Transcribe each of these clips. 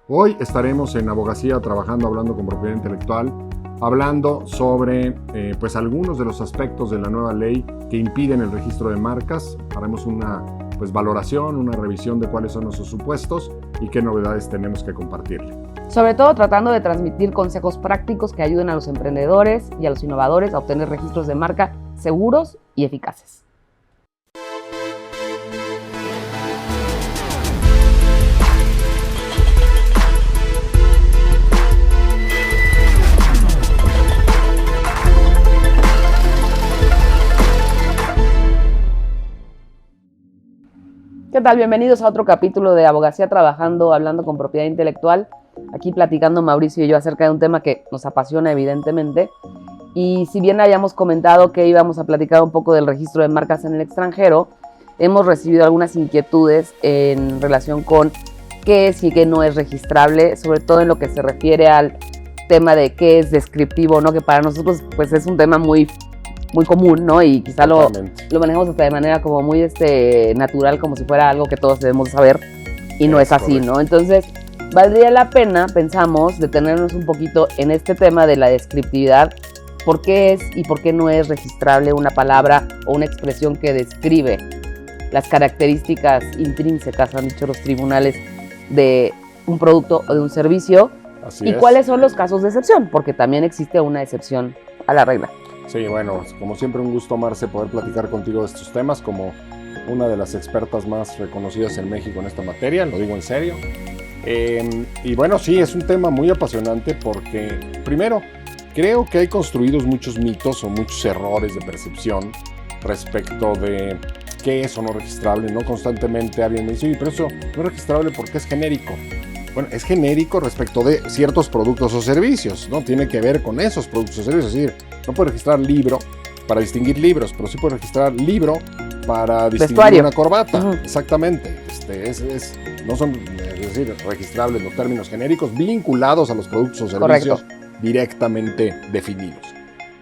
Hoy estaremos en Abogacía Trabajando, hablando con propiedad intelectual, hablando sobre pues algunos de los aspectos de la nueva ley que impiden el registro de marcas. Haremos una valoración, una revisión de cuáles son nuestros supuestos y qué novedades tenemos que compartirle. Sobre todo tratando de transmitir consejos prácticos que ayuden a los emprendedores y a los innovadores a obtener registros de marca seguros y eficaces. ¿Qué tal? Bienvenidos a otro capítulo de Abogacía Trabajando, hablando con propiedad intelectual. Aquí platicando Mauricio y yo acerca de un tema que nos apasiona evidentemente. Y si bien habíamos comentado que íbamos a platicar un poco del registro de marcas en el extranjero, hemos recibido algunas inquietudes en relación con qué es y qué no es registrable, sobre todo en lo que se refiere al tema de qué es descriptivo, ¿no? Que para nosotros pues es un tema muy común, ¿no? Y quizá lo manejamos hasta de manera como muy natural, como si fuera algo que todos debemos saber, y no es así, ¿no? Entonces, valdría la pena, pensamos, detenernos un poquito en este tema de la descriptividad, por qué es y por qué no es registrable una palabra o una expresión que describe las características intrínsecas, han dicho los tribunales, de un producto o de un servicio, y cuáles son los casos de excepción, porque también existe una excepción a la regla. Sí, bueno, como siempre un gusto, Marce, poder platicar contigo de estos temas como una de las expertas más reconocidas en México en esta materia, lo digo en serio. Y bueno, sí, es un tema muy apasionante porque, primero, creo que hay construidos muchos mitos o muchos errores de percepción respecto de qué es o no registrable, ¿no? Constantemente alguien me dice, oye, pero eso no es registrable porque es genérico. Bueno, es genérico respecto de ciertos productos o servicios, ¿no? Tiene que ver con esos productos o servicios, es decir, no puede registrar libro para distinguir libros, pero sí puede registrar libro para distinguir vestuario. Una corbata. Exactamente. No son, es decir, registrables los términos genéricos vinculados a los productos o servicios directamente definidos.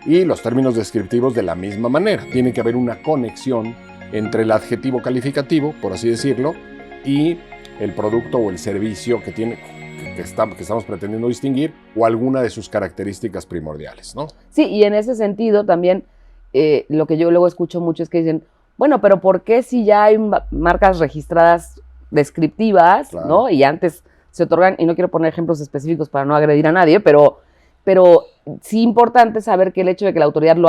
Y los términos descriptivos de la misma manera. Tiene que haber una conexión entre el adjetivo calificativo, por así decirlo, y el producto o el servicio que estamos pretendiendo distinguir o alguna de sus características primordiales, ¿no? Sí, y en ese sentido también lo que yo luego escucho mucho es que dicen, bueno, pero ¿por qué si ya hay marcas registradas descriptivas, claro, ¿no? Y antes se otorgan, y no quiero poner ejemplos específicos para no agredir a nadie, pero sí importante saber que el hecho de que la autoridad lo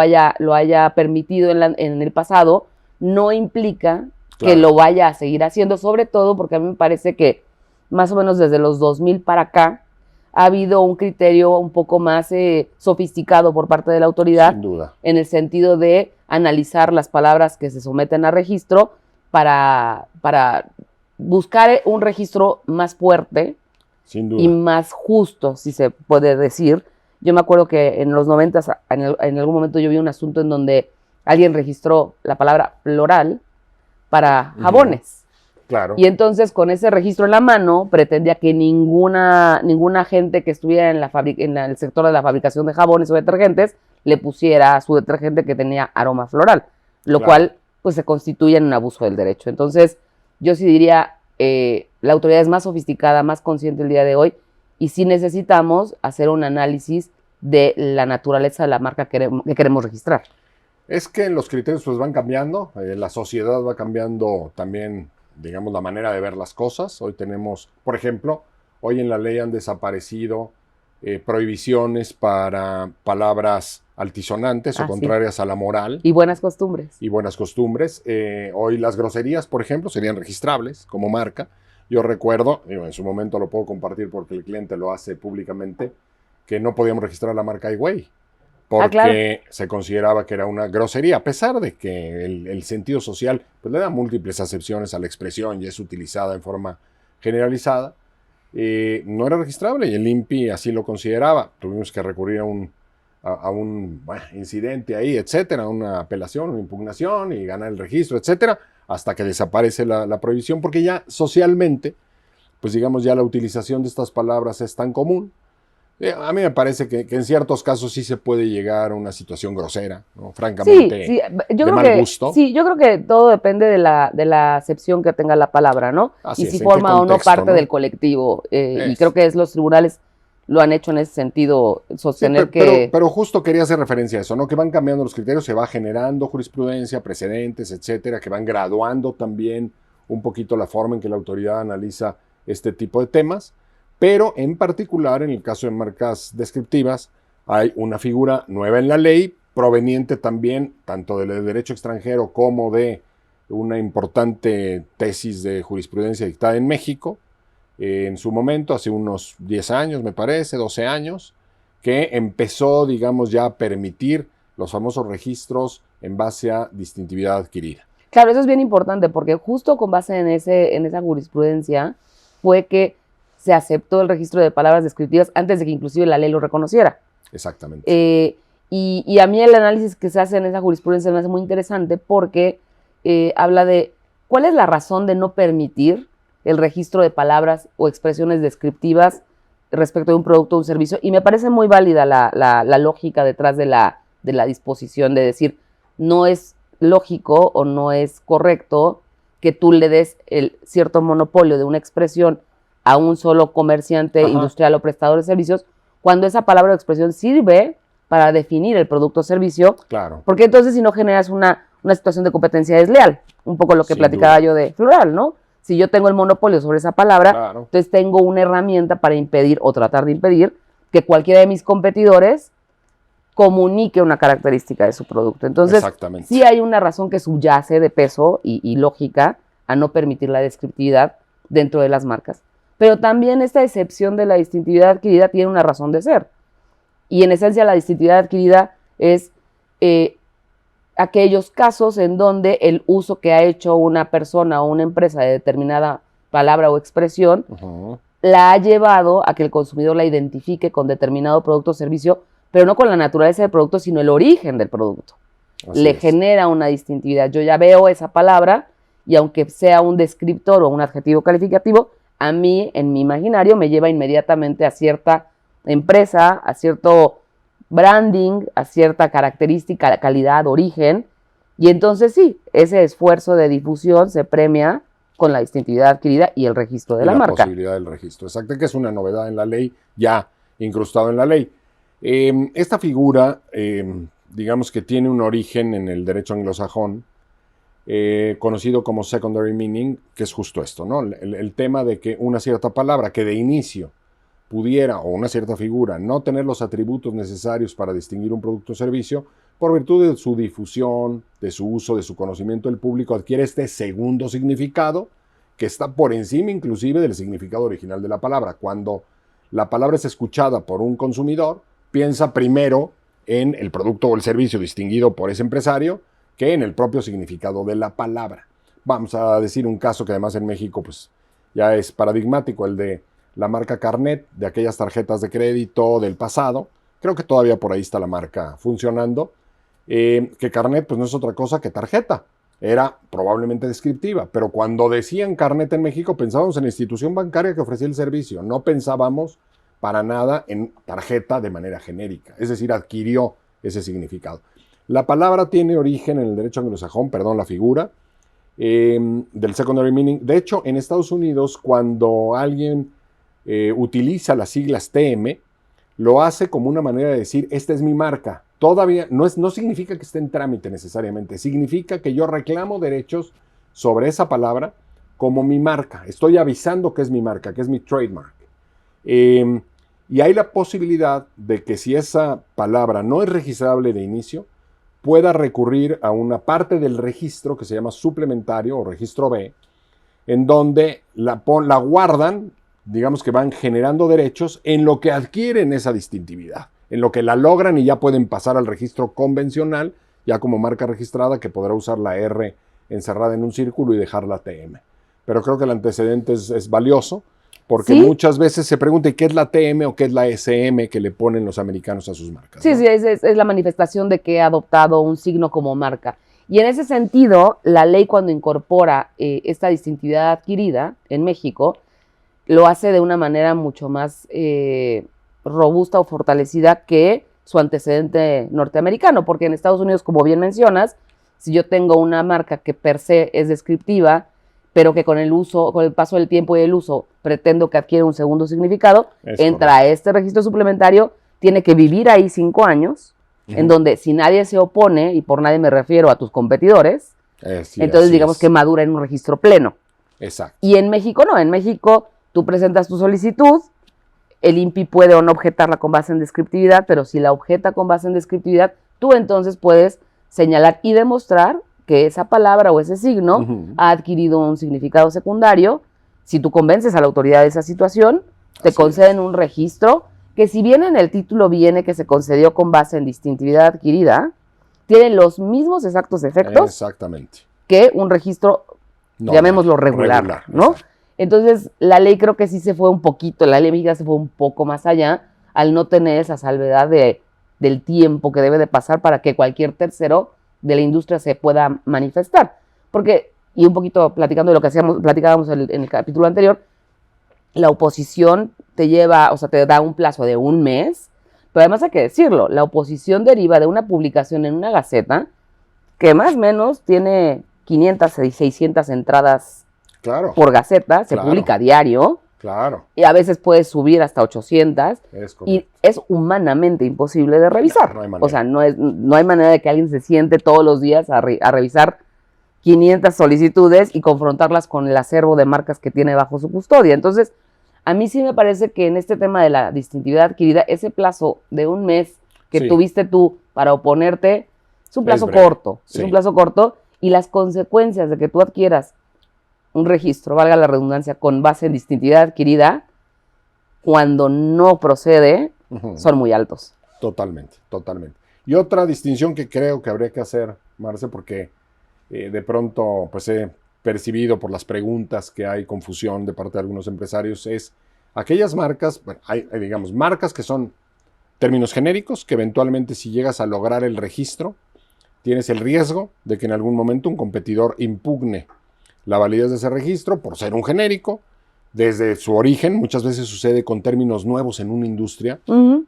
haya permitido en el pasado no implica que lo vaya a seguir haciendo, sobre todo porque a mí me parece que más o menos desde los 2000 para acá ha habido un criterio un poco más sofisticado por parte de la autoridad, sin duda, en el sentido de analizar las palabras que se someten a registro para buscar un registro más fuerte, sin duda, y más justo, si se puede decir. Yo me acuerdo que en los 90 en algún momento yo vi un asunto en donde alguien registró la palabra floral para jabones. Claro. Y entonces con ese registro en la mano pretendía que ninguna gente que estuviera en el sector de la fabricación de jabones o detergentes le pusiera a su detergente que tenía aroma floral, lo cual pues se constituye en un abuso del derecho. Entonces yo sí diría, la autoridad es más sofisticada, más consciente el día de hoy, y sí necesitamos hacer un análisis de la naturaleza de la marca que queremos registrar. Es que los criterios pues van cambiando, la sociedad va cambiando también, digamos, la manera de ver las cosas. Hoy tenemos, por ejemplo, hoy en la ley han desaparecido prohibiciones para palabras altisonantes o contrarias a la moral. Y buenas costumbres. Hoy las groserías, por ejemplo, serían registrables como marca. Yo recuerdo, en su momento lo puedo compartir porque el cliente lo hace públicamente, que no podíamos registrar la marca iWay porque se consideraba que era una grosería, a pesar de que el sentido social pues, le da múltiples acepciones a la expresión y es utilizada en forma generalizada. No era registrable y el INPI así lo consideraba. Tuvimos que recurrir a un incidente ahí, etcétera, una apelación, una impugnación y ganar el registro, etcétera, hasta que desaparece la prohibición, porque ya socialmente, pues digamos, ya la utilización de estas palabras es tan común A mí me parece que en ciertos casos sí se puede llegar a una situación grosera, ¿no? Sí, Francamente, sí, yo de creo mal que, gusto. sí, yo creo que todo depende de la acepción que tenga la palabra, ¿no? Así Y si es, ¿en qué forma o no contexto, parte no? del colectivo. Y creo Es. que los tribunales lo han hecho en ese sentido, Sí, sostener que... pero justo quería hacer referencia a eso, ¿no? Que van cambiando los criterios, se va generando jurisprudencia, precedentes, etcétera, que van graduando también un poquito la forma en que la autoridad analiza este tipo de temas, pero en particular en el caso de marcas descriptivas hay una figura nueva en la ley, proveniente también tanto del derecho extranjero como de una importante tesis de jurisprudencia dictada en México, en su momento, hace unos 10 años, me parece, 12 años, que empezó, digamos, ya a permitir los famosos registros en base a distintividad adquirida. Claro, eso es bien importante porque justo con base en esa jurisprudencia fue que se aceptó el registro de palabras descriptivas antes de que inclusive la ley lo reconociera. Exactamente. Y a mí el análisis que se hace en esa jurisprudencia me hace muy interesante porque habla de cuál es la razón de no permitir el registro de palabras o expresiones descriptivas respecto de un producto o un servicio. Y me parece muy válida la lógica detrás de la disposición de decir, no es lógico o no es correcto que tú le des el cierto monopolio de una expresión a un solo comerciante industrial o prestador de servicios, cuando esa palabra o expresión sirve para definir el producto o servicio. Claro. Porque entonces si no generas una situación de competencia desleal, un poco lo que platicaba yo de Floral, ¿no? Si yo tengo el monopolio sobre esa palabra, claro, entonces tengo una herramienta para impedir o tratar de impedir que cualquiera de mis competidores comunique una característica de su producto. Entonces, sí hay una razón que subyace de peso y lógica a no permitir la descriptividad dentro de las marcas. Pero también esta excepción de la distintividad adquirida tiene una razón de ser. Y en esencia la distintividad adquirida es aquellos casos en donde el uso que ha hecho una persona o una empresa de determinada palabra o expresión la ha llevado a que el consumidor la identifique con determinado producto o servicio, pero no con la naturaleza del producto, sino el origen del producto. Le genera una distintividad. Yo ya veo esa palabra y aunque sea un descriptor o un adjetivo calificativo, a mí, en mi imaginario, me lleva inmediatamente a cierta empresa, a cierto branding, a cierta característica, calidad, origen, y entonces sí, ese esfuerzo de difusión se premia con la distintividad adquirida y el registro de la marca. La posibilidad del registro, exacto, que es una novedad en la ley, ya incrustado en la ley. Esta figura, digamos que tiene un origen en el derecho anglosajón, conocido como secondary meaning, que es justo esto, ¿no? El tema de que una cierta palabra que de inicio pudiera, o una cierta figura, no tener los atributos necesarios para distinguir un producto o servicio, por virtud de su difusión, de su uso, de su conocimiento del público, adquiere este segundo significado que está por encima inclusive del significado original de la palabra. Cuando la palabra es escuchada por un consumidor, piensa primero en el producto o el servicio distinguido por ese empresario que en el propio significado de la palabra. Vamos a decir un caso que además en México pues, ya es paradigmático, el de la marca Carnet, de aquellas tarjetas de crédito del pasado. Creo que todavía por ahí está la marca funcionando. Que Carnet pues no es otra cosa que tarjeta. Era probablemente descriptiva, pero cuando decían Carnet en México pensábamos en la institución bancaria que ofrecía el servicio. No pensábamos para nada en tarjeta de manera genérica. Es decir, adquirió ese significado. La palabra tiene origen en el derecho anglosajón, la figura, del secondary meaning. De hecho, en Estados Unidos, cuando alguien utiliza las siglas TM, lo hace como una manera de decir, esta es mi marca. Todavía no significa que esté en trámite necesariamente, significa que yo reclamo derechos sobre esa palabra como mi marca. Estoy avisando que es mi marca, que es mi trademark. Y hay la posibilidad de que si esa palabra no es registrable de inicio, pueda recurrir a una parte del registro que se llama suplementario o registro B, en donde la guardan, digamos que van generando derechos en lo que adquieren esa distintividad, en lo que la logran y ya pueden pasar al registro convencional, ya como marca registrada que podrá usar la R encerrada en un círculo y dejar la TM. Pero creo que el antecedente es valioso, porque muchas veces se pregunta ¿qué es la TM o qué es la SM que le ponen los americanos a sus marcas? Sí, ¿no? Sí, es la manifestación de que ha adoptado un signo como marca. Y en ese sentido, la ley cuando incorpora esta distintividad adquirida en México, lo hace de una manera mucho más robusta o fortalecida que su antecedente norteamericano, porque en Estados Unidos, como bien mencionas, si yo tengo una marca que per se es descriptiva, pero que con el paso del tiempo y el uso, pretendo que adquiera un segundo significado, entra a este registro suplementario, tiene que vivir ahí 5 años, en donde si nadie se opone, y por nadie me refiero a tus competidores, entonces digamos que madura en un registro pleno. Exacto. Y en México no, en México tú presentas tu solicitud, el INPI puede o no objetarla con base en descriptividad, pero si la objeta con base en descriptividad, tú entonces puedes señalar y demostrar que esa palabra o ese signo ha adquirido un significado secundario. Si tú convences a la autoridad de esa situación, te conceden un registro que, si bien en el título viene que se concedió con base en distintividad adquirida, tiene los mismos exactos efectos que un registro, llamémoslo regular, ¿no? Exacto. Entonces, la ley creo que sí se fue un poquito, la ley mexicana se fue un poco más allá al no tener esa salvedad del tiempo que debe de pasar para que cualquier tercero de la industria se pueda manifestar. Porque, y un poquito platicando de lo que platicábamos en el capítulo anterior, la oposición te da un plazo de 1 mes, pero además hay que decirlo, la oposición deriva de una publicación en una gaceta que más o menos tiene 500 y 600 entradas por gaceta, se publica a diario, y a veces puedes subir hasta 800, y es humanamente imposible de revisar. No hay manera de que alguien se siente todos los días a revisar 500 solicitudes y confrontarlas con el acervo de marcas que tiene bajo su custodia. Entonces, a mí sí me parece que en este tema de la distintividad adquirida, ese plazo de 1 mes que tuviste tú para oponerte, es un plazo corto, es un plazo corto, y las consecuencias de que tú adquieras un registro, valga la redundancia, con base en distintividad adquirida, cuando no procede, son muy altos. Totalmente. Y otra distinción que creo que habría que hacer, Marce, porque de pronto pues he percibido por las preguntas que hay confusión de parte de algunos empresarios, es aquellas marcas, hay digamos marcas que son términos genéricos, que eventualmente si llegas a lograr el registro, tienes el riesgo de que en algún momento un competidor impugne la validez de ese registro por ser un genérico. Desde su origen, muchas veces sucede con términos nuevos en una industria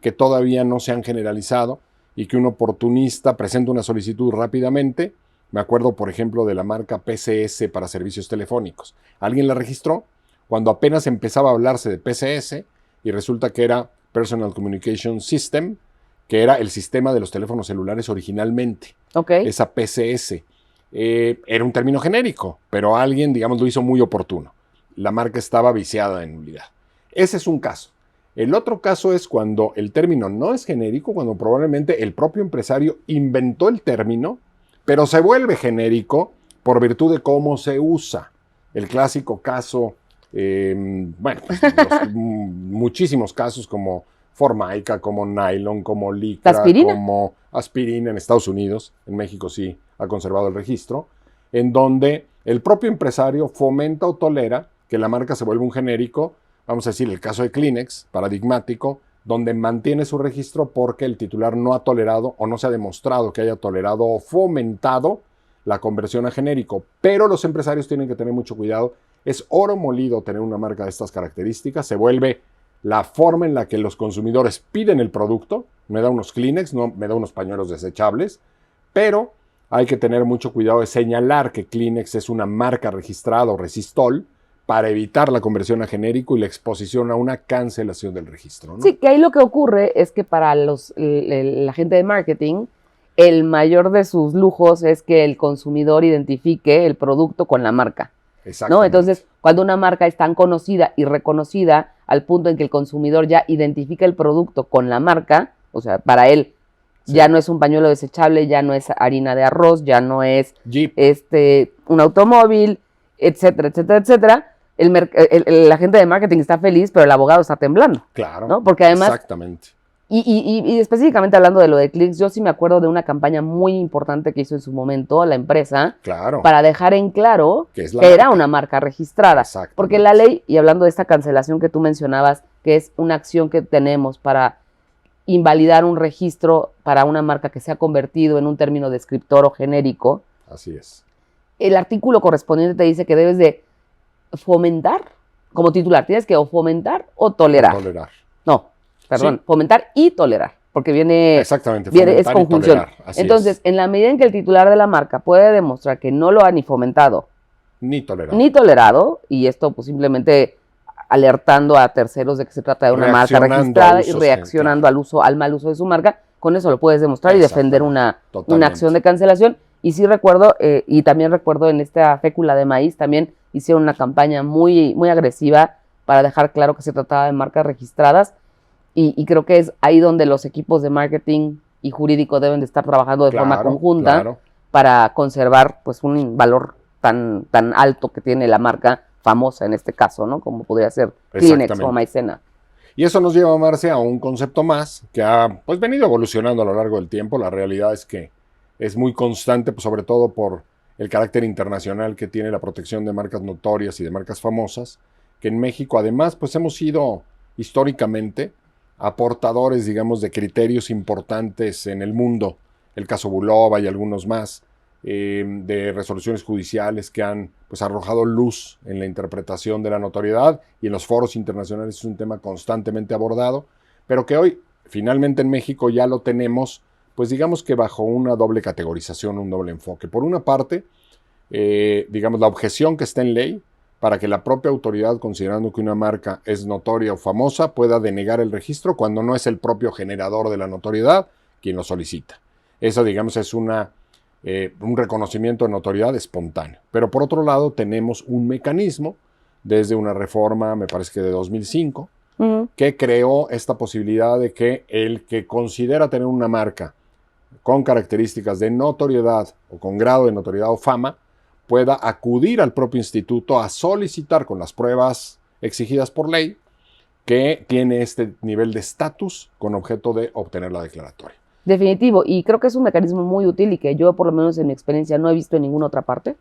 que todavía no se han generalizado y que un oportunista presenta una solicitud rápidamente. Me acuerdo, por ejemplo, de la marca PCS para servicios telefónicos. Alguien la registró cuando apenas empezaba a hablarse de PCS y resulta que era Personal Communication System, que era el sistema de los teléfonos celulares originalmente. Esa PCS. Era un término genérico, pero alguien, digamos, lo hizo muy oportuno. La marca estaba viciada en nulidad. Ese es un caso. El otro caso es cuando el término no es genérico, cuando probablemente el propio empresario inventó el término, pero se vuelve genérico por virtud de cómo se usa. El clásico caso, muchísimos casos como Formaica, como Nylon, como Licra, como aspirina en Estados Unidos, en México sí ha conservado el registro, en donde el propio empresario fomenta o tolera que la marca se vuelva un genérico. Vamos a decir el caso de Kleenex, paradigmático, donde mantiene su registro porque el titular no ha tolerado o no se ha demostrado que haya tolerado o fomentado la conversión a genérico. Pero los empresarios tienen que tener mucho cuidado. Es oro molido tener una marca de estas características. Se vuelve la forma en la que los consumidores piden el producto. Me da unos Kleenex, no me da unos pañuelos desechables, pero hay que tener mucho cuidado de señalar que Kleenex es una marca registrada o Resistol para evitar la conversión a genérico y la exposición a una cancelación del registro, ¿no? Sí, que ahí lo que ocurre es que para la gente de marketing, el mayor de sus lujos es que el consumidor identifique el producto con la marca. ¿No? Entonces, cuando una marca es tan conocida y reconocida al punto en que el consumidor ya identifica el producto con la marca, o sea, para él ya no es un pañuelo desechable, ya no es harina de arroz, ya no es un automóvil, etcétera, etcétera, etcétera. La gente de marketing está feliz, pero el abogado está temblando. Claro, ¿no? Porque además, exactamente. Y específicamente hablando de lo de Kleenex, yo sí me acuerdo de una campaña muy importante que hizo en su momento la empresa para dejar en claro que era una marca registrada. Porque la ley, y hablando de esta cancelación que tú mencionabas, que es una acción que tenemos para invalidar un registro para una marca que se ha convertido en un término descriptor o genérico. Así es. El artículo correspondiente te dice que debes de fomentar, como titular, tienes que o fomentar o tolerar. Tolerar. No, Perdón, Sí. fomentar y tolerar, porque Exactamente, es fomentar y conjunción. tolerar, así Entonces, es. en la medida en que el titular de la marca puede demostrar que no lo ha ni fomentado Ni tolerado. ni tolerado, y esto pues simplemente alertando a terceros de que se trata de una marca Reaccionando a registrada y usos, reaccionando claro. al mal uso de su marca, con eso lo puedes demostrar y defender una Totalmente. acción de cancelación. Y sí recuerdo, y también recuerdo en esta fécula de maíz, también hicieron una campaña muy, muy agresiva para dejar claro que se trataba de marcas registradas, y creo que es ahí donde los equipos de marketing y jurídico deben de estar trabajando de forma conjunta Claro. para conservar pues un valor tan alto que tiene la marca famosa en este caso, ¿no? Como podría ser Kleenex o Maicena. Y eso nos lleva, Marce, a un concepto más que ha pues venido evolucionando a lo largo del tiempo. La realidad es que es muy constante, pues, sobre todo por el carácter internacional que tiene la protección de marcas notorias y de marcas famosas, que en México además pues hemos sido históricamente aportadores, digamos, de criterios importantes en el mundo. El caso Bulova y algunos más, de resoluciones judiciales que han pues arrojado luz en la interpretación de la notoriedad, y en los foros internacionales es un tema constantemente abordado, pero que hoy finalmente en México ya lo tenemos, pues digamos que bajo una doble categorización, un doble enfoque. Por una parte, digamos, la objeción que está en ley para que la propia autoridad, considerando que una marca es notoria o famosa, pueda denegar el registro cuando no es el propio generador de la notoriedad quien lo solicita. Eso, digamos, es un reconocimiento de notoriedad espontáneo. Pero por otro lado, tenemos un mecanismo desde una reforma, me parece que de 2005, que creó esta posibilidad de que el que considera tener una marca con características de notoriedad o con grado de notoriedad o fama pueda acudir al propio instituto a solicitar con las pruebas exigidas por ley que tiene este nivel de estatus con objeto de obtener la declaratoria. Definitivo, y creo que es un mecanismo muy útil y que yo, por lo menos en mi experiencia, no he visto en ninguna otra parte,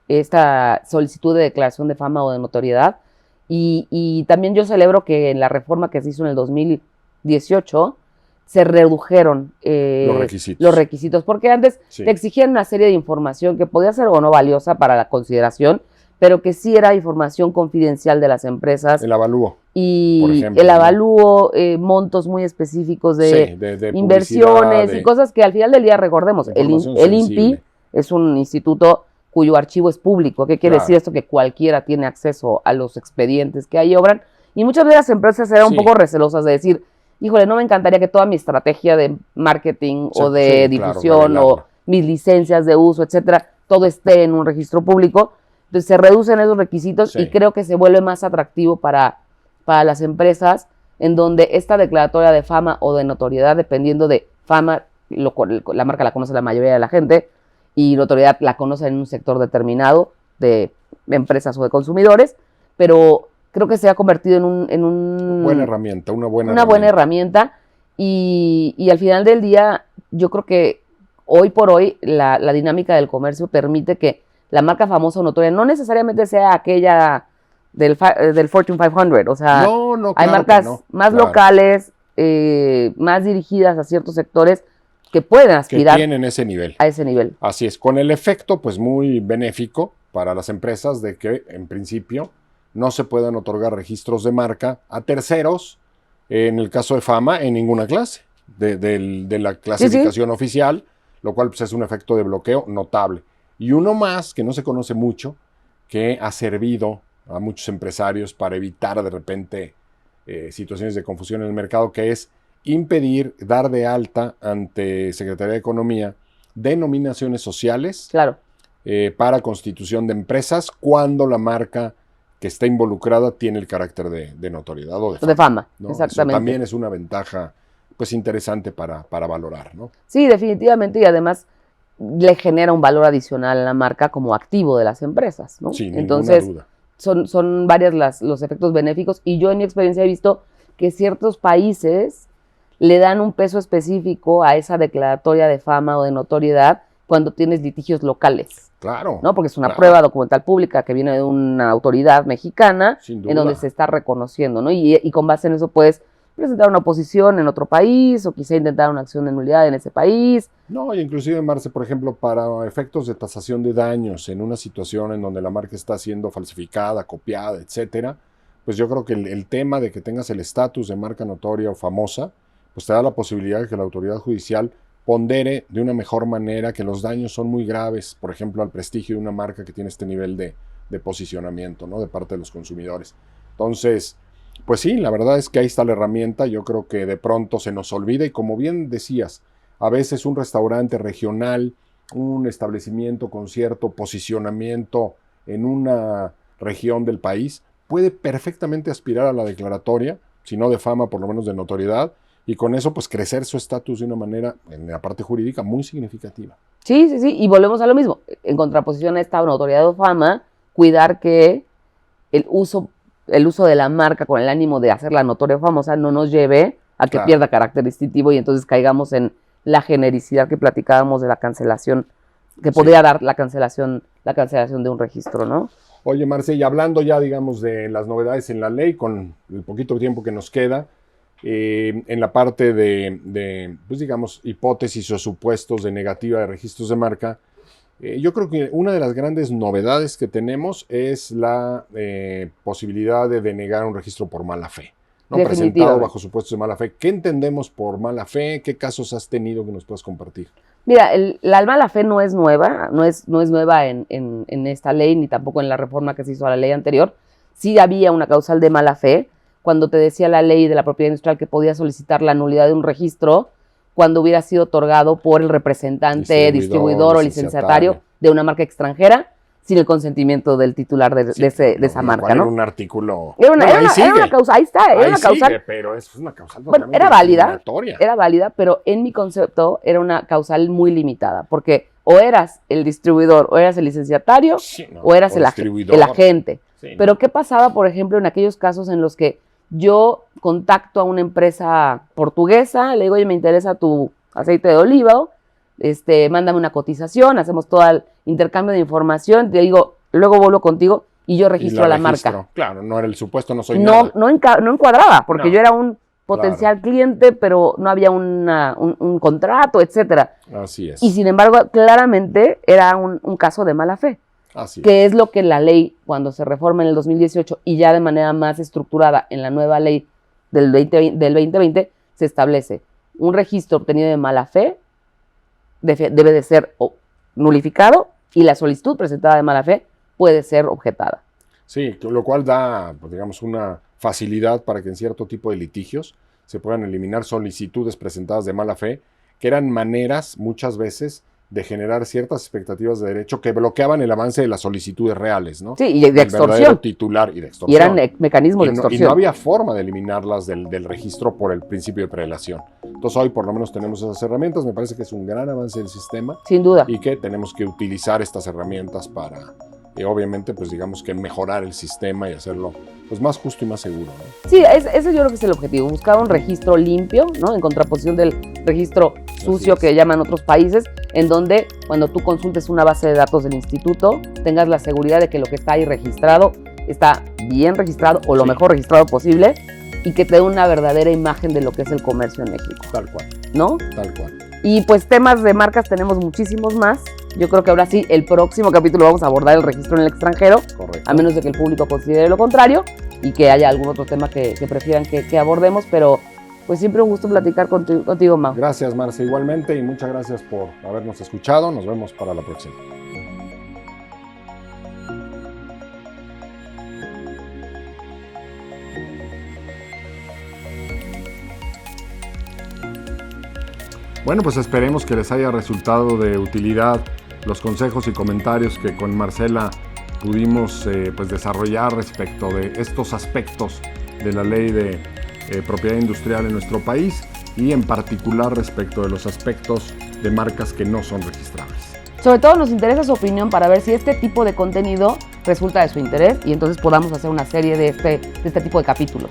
esta solicitud de declaración de fama o de notoriedad. Y también yo celebro que en la reforma que se hizo en el 2018 se redujeron los requisitos, porque antes te exigían una serie de información que podía ser o no valiosa para la consideración, pero que sí era información confidencial de las empresas. El avalúo. Y por ejemplo, el avalúo, montos muy específicos de inversiones y cosas que al final del día, recordemos, el INPI es un instituto cuyo archivo es público. ¿Qué quiere decir esto? Que cualquiera tiene acceso a los expedientes que ahí obran, y muchas de las empresas eran un poco recelosas de decir, híjole, no me encantaría que toda mi estrategia de marketing o de difusión o mis licencias de uso, etcétera, todo esté en un registro público. Entonces se reducen esos requisitos y creo que se vuelve más atractivo para las empresas, en donde esta declaratoria de fama o de notoriedad, dependiendo de fama, la marca la conoce la mayoría de la gente, y notoriedad la conoce en un sector determinado de empresas o de consumidores, pero creo que se ha convertido en una buena herramienta, y al final del día yo creo que hoy por hoy la dinámica del comercio permite que la marca famosa o notoria no necesariamente sea aquella del Fortune 500, o sea, hay marcas más locales, más dirigidas a ciertos sectores que pueden aspirar que tienen ese nivel. A ese nivel. Así es, con el efecto pues muy benéfico para las empresas de que en principio no se puedan otorgar registros de marca a terceros, en el caso de fama, en ninguna clase de la clasificación oficial, lo cual pues es un efecto de bloqueo notable. Y uno más que no se conoce mucho, que ha servido a muchos empresarios para evitar de repente situaciones de confusión en el mercado, que es impedir dar de alta ante Secretaría de Economía denominaciones sociales para constitución de empresas cuando la marca que está involucrada tiene el carácter de notoriedad o de fama, ¿no? Exactamente. Eso también es una ventaja pues interesante para valorar, ¿no? Sí, definitivamente, y además le genera un valor adicional a la marca como activo de las empresas, ¿no? Sin Entonces, ninguna duda. Son varias los efectos benéficos, y yo en mi experiencia he visto que ciertos países le dan un peso específico a esa declaratoria de fama o de notoriedad cuando tienes litigios locales. Claro. ¿No? Porque es una prueba documental pública que viene de una autoridad mexicana en donde se está reconociendo, ¿no? Y con base en eso puedes presentar una oposición en otro país o quizá intentar una acción de nulidad en ese país. No, y inclusive, Marce, por ejemplo, para efectos de tasación de daños en una situación en donde la marca está siendo falsificada, copiada, etcétera, pues yo creo que el tema de que tengas el estatus de marca notoria o famosa, pues te da la posibilidad de que la autoridad judicial pondere de una mejor manera que los daños son muy graves, por ejemplo, al prestigio de una marca que tiene este nivel de posicionamiento, ¿no? De parte de los consumidores. Entonces, pues sí, la verdad es que ahí está la herramienta. Yo creo que de pronto se nos olvida y como bien decías, a veces un restaurante regional, un establecimiento con cierto posicionamiento en una región del país puede perfectamente aspirar a la declaratoria, si no de fama, por lo menos de notoriedad, y con eso pues crecer su estatus de una manera, en la parte jurídica, muy significativa. Sí, y volvemos a lo mismo. En contraposición a esta notoriedad o fama, cuidar que el uso de la marca con el ánimo de hacerla notoria o famosa no nos lleve a que pierda carácter distintivo y entonces caigamos en la genericidad que platicábamos de la cancelación, que podría dar la cancelación de un registro, ¿no? Oye, Marce, y hablando ya, digamos, de las novedades en la ley, con el poquito tiempo que nos queda, en la parte de, pues digamos, hipótesis o supuestos de negativa de registros de marca, yo creo que una de las grandes novedades que tenemos es la posibilidad de denegar un registro por mala fe, ¿no? Presentado bajo supuestos de mala fe. ¿Qué entendemos por mala fe? ¿Qué casos has tenido que nos puedas compartir? Mira, la mala fe no es nueva, no es nueva en esta ley, ni tampoco en la reforma que se hizo a la ley anterior. Sí había una causal de mala fe, cuando te decía la ley de la propiedad industrial que podía solicitar la nulidad de un registro cuando hubiera sido otorgado por el representante, distribuidor o licenciatario de una marca extranjera sin el consentimiento del titular de esa marca, ¿no? Era un artículo... Era una causal, ahí está, era una causal. Sigue, pero es una causal era válida, pero en mi concepto era una causal muy limitada, porque o eras el distribuidor, o eras el licenciatario, o eras el agente. Sí, pero ¿qué pasaba, por ejemplo, en aquellos casos en los que yo contacto a una empresa portuguesa, le digo, oye, me interesa tu aceite de oliva, mándame una cotización, hacemos todo el intercambio de información, te digo, luego vuelvo contigo y yo registro a la marca. Claro, no era el supuesto, no soy nada. No encuadraba, porque yo era un potencial cliente, pero no había un contrato, etcétera. Así es. Y sin embargo, claramente era un caso de mala fe. Así que es lo que la ley, cuando se reforma en el 2018 y ya de manera más estructurada en la nueva ley del 2020, se establece. Un registro obtenido de mala fe debe de ser nulificado y la solicitud presentada de mala fe puede ser objetada. Sí, lo cual da, pues, digamos, una facilidad para que en cierto tipo de litigios se puedan eliminar solicitudes presentadas de mala fe, que eran maneras, muchas veces, de generar ciertas expectativas de derecho que bloqueaban el avance de las solicitudes reales, ¿no? Sí, y de extorsión. Titular y de extorsión. Y eran mecanismos de extorsión. Y no había forma de eliminarlas del registro por el principio de prelación. Entonces hoy por lo menos tenemos esas herramientas. Me parece que es un gran avance del sistema. Sin duda. Y que tenemos que utilizar estas herramientas para, obviamente, pues digamos que mejorar el sistema y hacerlo pues más justo y más seguro, ¿no? Sí, ese yo creo que es el objetivo. Buscar un registro limpio, ¿no? En contraposición del registro sucio que llaman otros países, en donde cuando tú consultes una base de datos del instituto, tengas la seguridad de que lo que está ahí registrado está bien registrado o lo mejor registrado posible y que te dé una verdadera imagen de lo que es el comercio en México. Tal cual. ¿No? Tal cual. Y pues temas de marcas tenemos muchísimos más. Yo creo que ahora sí, el próximo capítulo vamos a abordar el registro en el extranjero. Correcto. A menos de que el público considere lo contrario y que haya algún otro tema que prefieran que abordemos, pero pues siempre un gusto platicar contigo, Mau. Gracias, Marce, igualmente, y muchas gracias por habernos escuchado. Nos vemos para la próxima. Bueno, pues esperemos que les haya resultado de utilidad los consejos y comentarios que con Marcela pudimos pues desarrollar respecto de estos aspectos de la ley de propiedad industrial en nuestro país y en particular respecto de los aspectos de marcas que no son registrables. Sobre todo nos interesa su opinión para ver si este tipo de contenido resulta de su interés y entonces podamos hacer una serie de este tipo de capítulos.